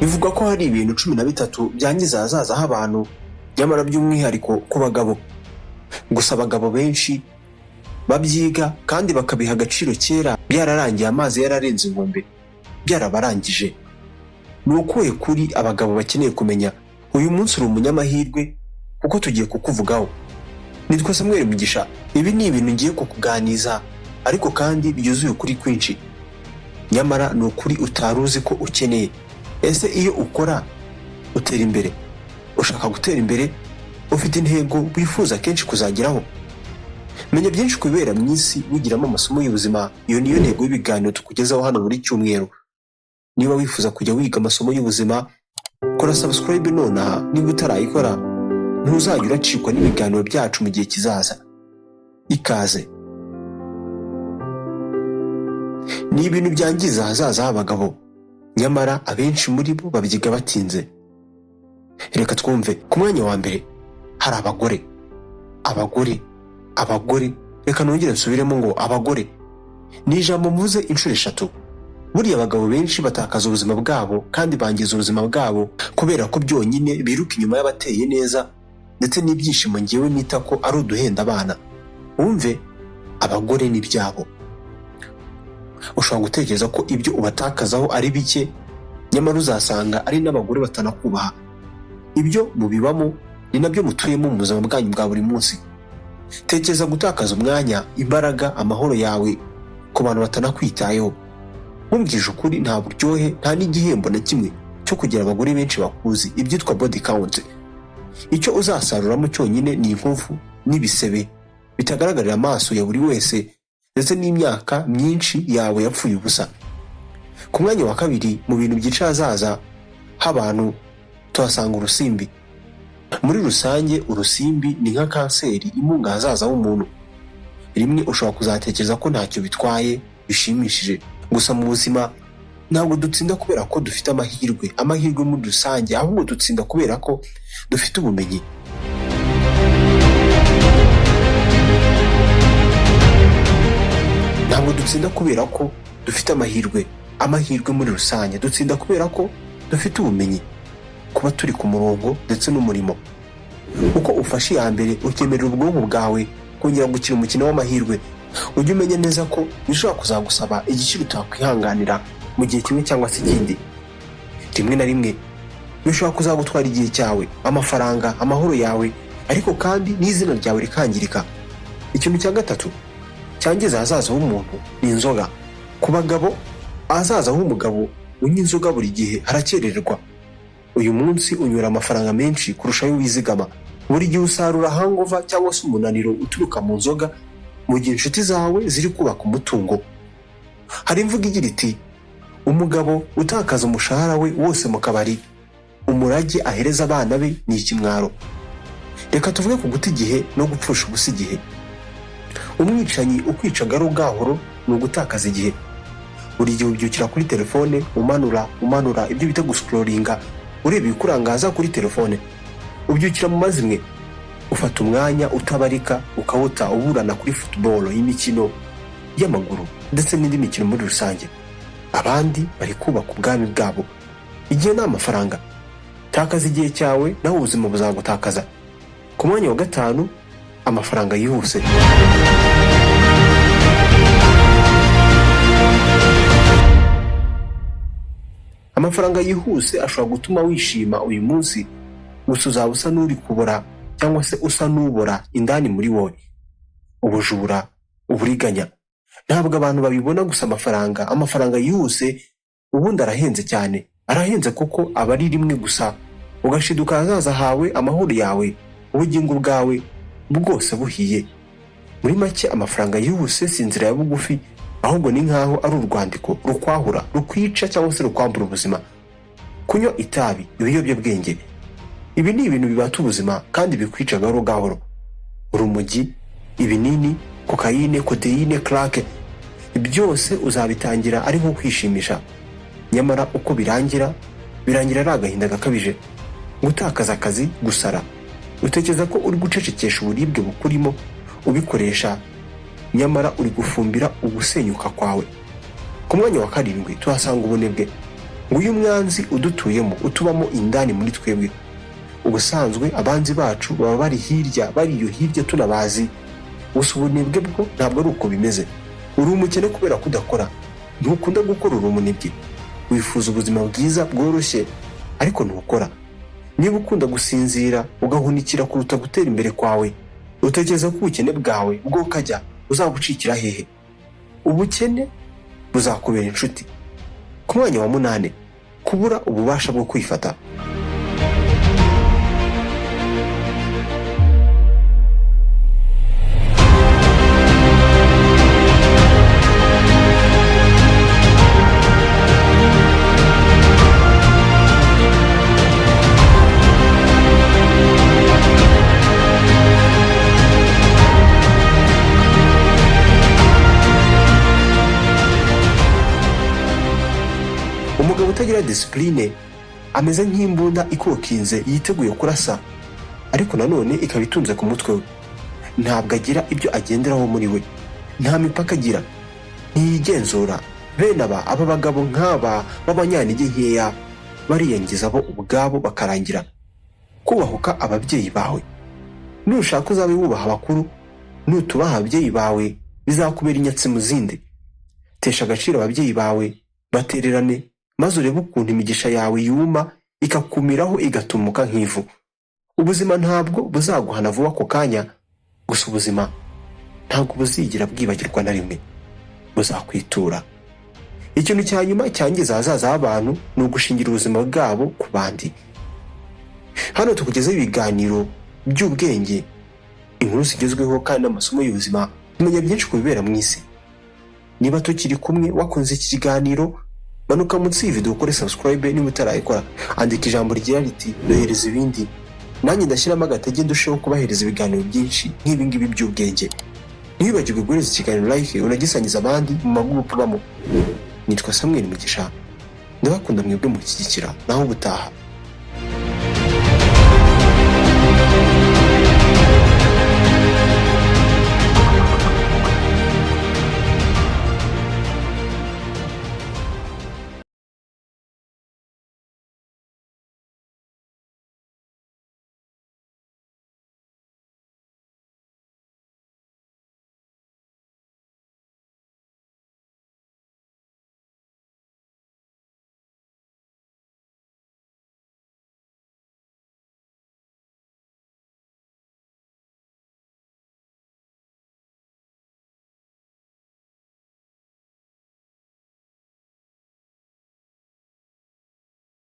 Bivuga ko hari ibintu 13 byangiza ahazaza h'abantu, nyamara by'umwihariko ku bagabo. Gusa abagabo benshi babyiga kandi bakabiha agaciro kera byararangiye, amazi yararenze inkombe, byarabarangije. Ni ukuhe kuri abagabo bakeneye kumenya uyu munsi uri umunyamahirwe kuko tugiye kukuvugaho. Nitwa Samuel Mugisha, ibi ni ibintu ngiye kukuganiza ariko kandi byuzuye ukuri kwinshi, nyamara ni ukuri utaruzi ko ukeneye. Ese iyo ukora utera imbere, ushaka gutera imbere, ufite intego wifuza kenshi kuzageraho. Menya byinshi kubera mu isi wigiramo amasomo y'ubuzima. Iyo niyo ntego y'ibiganiro tukugezaho hano buri cyumweru. Niba wifuza kujya wiga amasomo y'ubuzima, kora subscribe nonaha. Niba utarayikora, ntuzajya uracikwa n'ibiganiro byacu mu gihe kizaza. Ikaze. Ni ibintu byangiza ahazaza h'abagabo, nyamara abenshi muri bo babyiga batinze. Reka twumve. Ku mwanya wa mbere hari abagore. Reka nongere nsubiremo ngo abagore. Ni ijambo mvuze inshuro 3. Buriya abagabo benshi batakaza ubuzima bwabo kandi bangiza ubuzima bwabo kubera ko byonyine biruka inyuma y'abateye neza ndetse n'ibyishimo ngewe nita ko ari uduhenda abana. Wumve, abagore n'ibyabo. Ushobora gutekereza ko ibyo ubatakazaho ari bike, nyamara uzasanga ari n'abagore batanakubaha. Ibyo mubibamo ni nabyo mutuyemo mu buzima bwanyu bwa buri munsi. Tekereza gutakaza umwanya, imbaraga, amahoro yawe ku bantu batanakwitayeho. Nkumbwije ukuri, nta buryohe, nta n'igihembo na kimwe cyo kugira abagore benshi bakuzi, ibyitwa body count. Icyo uzasaruramo cyonyine ni inkovu n'ibisebe bitagaragarira amaso ya buri wese, ndetse n'imyaka myinshi yawe yapfuye ubusa. Ku mwanya wa kabiri mu bintu byica ahazaza h'abantu tuhasanga urusimbi. Muri rusange urusimbi ni nka kanseri imunga ahazaza h'umuntu. Rimwe ushobora kuzatekereza ko ntacyo bitwaye bishimishije, gusa mu buzima ntabwo dutsinda kubera ko dufite amahirwe muri rusange, ahubwo dutsinda kubera ko dufite ubumenyi. Ntabwo dutsinda kubera ko dufite amahirwe muri rusange, dutsinda kubera ko dufite ubumenyi, kuba turi ku murongo ndetse n'umurimo. Uko ufashe iya mbere ukemerera ubwonko bwawe kongera gukina umukino w'amahirwe, ujye umenya neza ko bishobora kuzagusaba igiciro utakwihanganira mu gihe kimwe cyangwa se ikindi. Rimwe na rimwe bishobora kuzagutwara igihe cyawe, amafaranga, amahoro yawe, ariko kandi n'izina ryawe rikangirika. Ikintu cya gatatu cyangiza ahazaza h'umuntu ni inzoga. Ku bagabo, ahazaza h'umugabo unywa inzoga buri gihe harakererwa. Uyu munsi unyura amafaranga menshi kurusha ayo wizigama. Buri gihe usarura hangover cyangwa se umunaniro uturuka mu nzoga, mu gihe inshuti zawe ziri kubaka umutungo. Hari imvugo igira iti, umugabo utakaza umushahara we wose mu kabari, umurage ahereza abana be ni ikimwaro. Reka tuvuge ku guta igihe no gupfusha ubusa igihe. Umwicanyi ukwica gahoro ni ugutakaza igihe. Buri gihe ubyukira kuri telefone, umanura ibyo bita guscrollinga, ureba ibikurangaza kuri telefone. Ubyukira mu mazimwe, ufata umwanya utabarika ukawuta uburana kuri football, y'imikino y'amaguru ndetse n'indi mikino muri rusange. Abandi bari kubaka ubwami bwabo. Igihe ni amafaranga. Takaza igihe cyawe naho ubuzima buzagutakaza. Ku mwanya wa 5, amafaranga yihuse. Amafaranga yihuse ashobora gutuma wishima uyu munsi, gusa uzaba usa n'uri kubora cyangwa se usa n'ubora indani muri wowe. Ubujura, uburiganya. Ntabwo abantu babibona gusa amafaranga yihuse ubundi arahenze cyane. Arahenze kuko aba ari rimwe gusa, ugashiduka ahazaza hawe, amahoro yawe, ubugingo bwawe bwose buhiye. Muri make, amafaranga yihuse si inzira ya bugufi, ahubwo ni nkaho ari urwandiko rukwahura, rukwica cyangwa se rukwambura ubuzima. Kunywa itabi, ibiyobyabwenge, ibi ni ibintu bibata ubuzima kandi bikwica gahoro. Urumogi, ibinini, kokayine, kodeyine, crack, byose uzabitangira ari nko kwishimisha, nyamara uko birangira ari agahinda gakabije. Gutakaza akazi, gusara. Utekereza ko uri gucecekesha uburibwe bukurimo ubikoresha, nyamara uri gufumbira ugusenyuka kwawe. Ku mwanya wa 7 tuhasanga ubunebwe. nguyu mwanzi udutuyemo utubamo indani muri twebwe. Ubusanzwe abanzi bacu baba bari hirya, bari iyo hirya tunabazi. Gusa ubunebwe bwo ntabwo ari uko bimeze. Uri umukene kubera kudakora, ntukunda gukora, uri umunebwe. Wifuza ubuzima bwiza bworoshye ariko ntukora. Niba ukunda gusinzira ugahunikira kuruta gutera imbere kwawe, utekereza ko ubukene bwawe bwo kajya uzabucikira hehe? Ubukene buzakubera inshuti. Ku mwanya wa 8, kubura ububasha bwo kwifata. Umugabo utagira discipline ameze nk'imbunda ikokinze yiteguye kurasa, ariko nanone ikaba itunze ku mutwe we. Ntabwo agira ibyo agenderaho muri we, nta mipaka agira, ntiyigenzura. Bene aba bagabo nk'aba b'abanyantege nkeya bariyangiza bo ubwabo bakarangira. Kubahuka ababyeyi bawe. Nushaka uzabe wubaha abakuru, nutubaha ababyeyi bawe bizakubera inyatsi mu zindi. Tesha agaciro ababyeyi bawe, batererane, maze urebe ukuntu imigisha yawe yuma ikakumiraho igatumuka nk'ivu. Ubuzima ntabwo buzaguhana vuba ako kanya, gusa ubuzima ntabwo buzigira bwibagirwa na rimwe, buzakwitura. Ikintu cya nyuma cyangiza ahazaza h'abantu ni ugushingira ubuzima bwabo ku bandi. Hano tukugezaho ibiganiro by'ubwenge, inkuru zigezweho kandi n'amasomo y'ubuzima, kumenya byinshi ku bibera mu isi. Niba tukiri kumwe wakunze iki kiganiro, manuka munsi y'iyi video ukore subscribe niba utarayikora, andika ijambo rigira riti dohereza ibindi. Nanjye ndashyiramo agatege ndusheho kubahereza ibiganiro byinshi nk'ibi ngibi by'ubwenge. Ntiwibagirwe guhereza ikiganiro like, unagisangiza abandi mu magroup ubamo. Nitwa Samuel Mugisha, ndabakunda mwebwe mushyigikira, naho ubutaha.